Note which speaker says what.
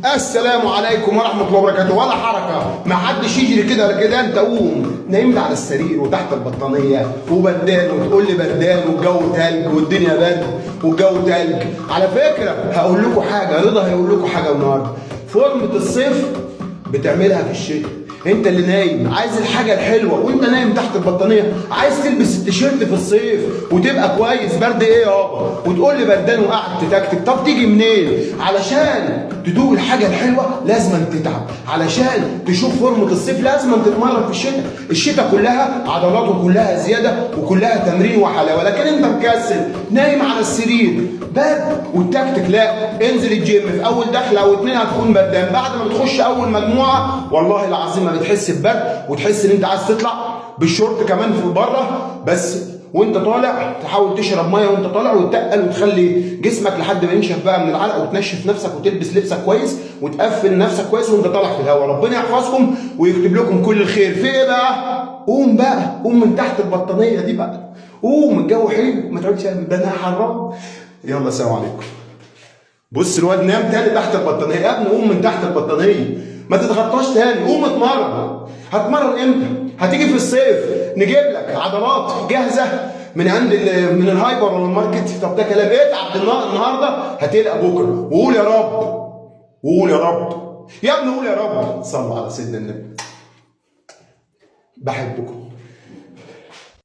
Speaker 1: السلام عليكم ورحمة الله وبركاته. ولا حركة، ما حدش يجري كده ولا كده. انت قوم نايم على السرير وتحت البطانية وبردان، وتقول لي بردان والجو تلج والدنيا برد والجو تلج. على فكرة هقول لكم حاجة، رضا هيقول لكم حاجة النهارده. فورمة الصيف بتعملها في الشتاء. انت اللي نايم عايز الحاجه الحلوه وانت نايم تحت البطانيه، عايز تلبس التيشيرت في الصيف وتبقى كويس. برد ايه يابا؟ وتقول لي بردان وقاعد تتكتك. طب تيجي منين؟ علشان تدوق الحاجه الحلوه لازم تتعب، علشان تشوف فورمه الصيف لازم تتمرن في الشتاء. الشتاء كلها عضلات وكلها زياده وكلها تمرين وحلاوه، لكن انت مكسل نايم على السرير برد والتكتك. لا، انزل الجيم، في اول دخله او اتنين هتكون بردان، بعد ما بتخش اول مجموعه والله العظيم ما بتحس ببرد، وتحس ان انت عايز تطلع بالشورت كمان في بره. بس وانت طالع تحاول تشرب ميه وانت طالع وتتقل وتخلي جسمك لحد ما ينشف بقى من العرق، وتنشف نفسك وتلبس لبسك كويس وتقفل نفسك كويس وانت طالع في الهواء. ربنا يحفظكم ويكتب لكم كل الخير. في ايه بقى؟ قوم بقى، قوم من تحت البطانيه دي بقى، قوم، الجو حلو، ما تقعدش ده انا حرام. يلا سلام عليكم. بص الواد نام تاني تحت البطانيه. يا ابني قوم من تحت البطانيه، ما تتغطاش تاني، قوم اتمرن. هتمرن امتى؟ هتيجي في الصيف نجيب لك عضلات جاهزه من عند من الهايبر ولا الماركت. طب ده كلام ايه؟ اتعب النهارده هتلقى بكره. وقول يا رب، وقول يا رب يا ابني، قول يا رب. صلوا على سيدنا النبي. بحبكم.